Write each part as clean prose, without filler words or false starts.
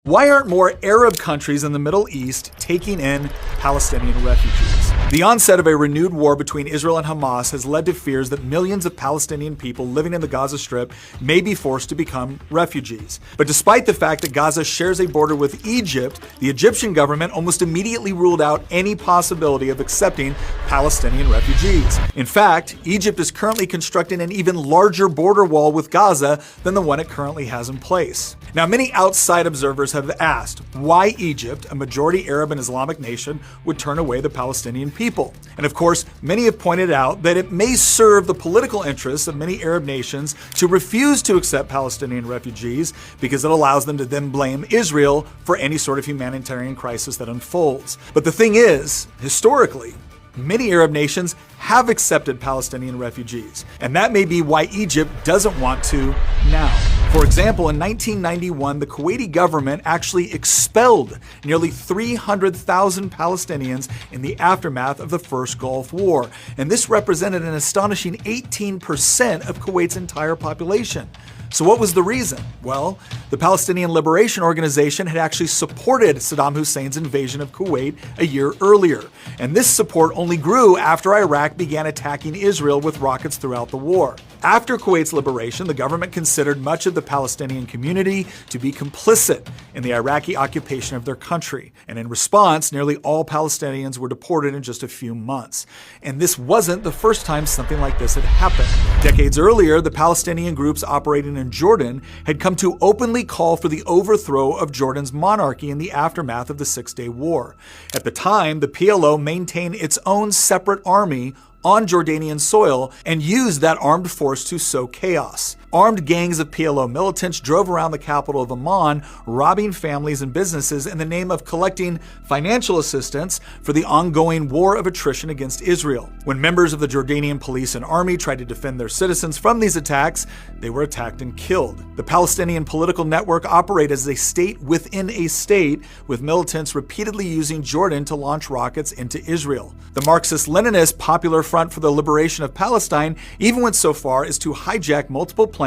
Why aren't more Arab countries in the Middle East taking in Palestinian refugees? The onset of a renewed war between Israel and Hamas has led to fears that millions of Palestinian people living in the Gaza Strip may be forced to become refugees. But despite the fact that Gaza shares a border with Egypt, the Egyptian government almost immediately ruled out any possibility of accepting Palestinian refugees. In fact, Egypt is currently constructing an even larger border wall with Gaza than the one it currently has in place. Now, many outside observers have asked why Egypt, a majority Arab and Islamic nation, would turn away the Palestinian people. And of course, many have pointed out that it may serve the political interests of many Arab nations to refuse to accept Palestinian refugees because it allows them to then blame Israel for any sort of humanitarian crisis that unfolds. But the thing is, historically, many Arab nations have accepted Palestinian refugees, and that may be why Egypt doesn't want to now. For example, in 1991, the Kuwaiti government actually expelled nearly 300,000 Palestinians in the aftermath of the First Gulf War, and this represented an astonishing 18% of Kuwait's entire population. So what was the reason? Well, the Palestinian Liberation Organization had actually supported Saddam Hussein's invasion of Kuwait a year earlier, and this support only grew after Iraq began attacking Israel with rockets throughout the war. After Kuwait's liberation, the government considered much of the Palestinian community to be complicit in the Iraqi occupation of their country, and in response, nearly all Palestinians were deported in just a few months. And this wasn't the first time something like this had happened. Decades earlier, the Palestinian groups operating in Jordan had come to openly call for the overthrow of Jordan's monarchy in the aftermath of the Six-Day War. At the time, the PLO maintained its own separate army on Jordanian soil and used that armed force to sow chaos. Armed gangs of PLO militants drove around the capital of Amman, robbing families and businesses in the name of collecting financial assistance for the ongoing war of attrition against Israel. When members of the Jordanian police and army tried to defend their citizens from these attacks, they were attacked and killed. The Palestinian political network operated as a state within a state, with militants repeatedly using Jordan to launch rockets into Israel. The Marxist-Leninist Popular Front for the Liberation of Palestine even went so far as to hijack multiple planes,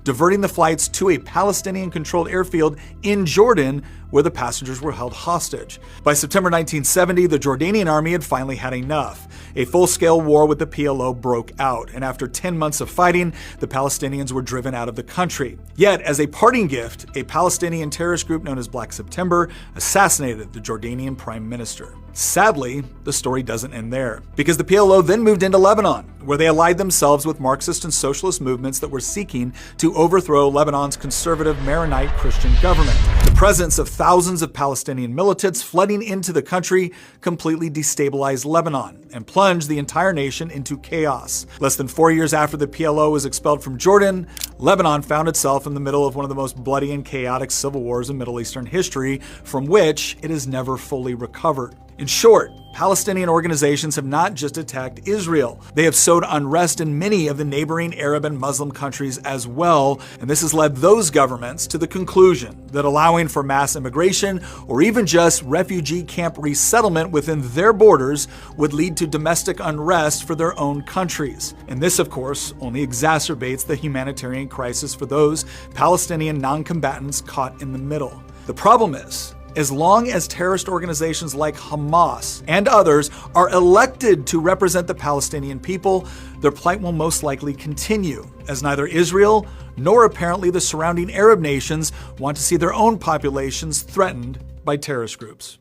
diverting the flights to a Palestinian-controlled airfield in Jordan, where the passengers were held hostage. By September 1970, the Jordanian army had finally had enough. A full-scale war with the PLO broke out, and after 10 months of fighting, the Palestinians were driven out of the country. Yet, as a parting gift, a Palestinian terrorist group known as Black September assassinated the Jordanian prime minister. Sadly, the story doesn't end there, because the PLO then moved into Lebanon, where they allied themselves with Marxist and socialist movements that were seeking to overthrow Lebanon's conservative Maronite Christian government. The presence of thousands of Palestinian militants flooding into the country completely destabilized Lebanon and plunged the entire nation into chaos. Less than 4 years after the PLO was expelled from Jordan, Lebanon found itself in the middle of one of the most bloody and chaotic civil wars in Middle Eastern history, from which it has never fully recovered. In short, Palestinian organizations have not just attacked Israel. They have sowed unrest in many of the neighboring Arab and Muslim countries as well, and this has led those governments to the conclusion that allowing for mass immigration or even just refugee camp resettlement within their borders would lead to domestic unrest for their own countries. And this, of course, only exacerbates the humanitarian crisis for those Palestinian non-combatants caught in the middle. The problem is, as long as terrorist organizations like Hamas and others are elected to represent the Palestinian people, their plight will most likely continue, as neither Israel nor apparently the surrounding Arab nations want to see their own populations threatened by terrorist groups.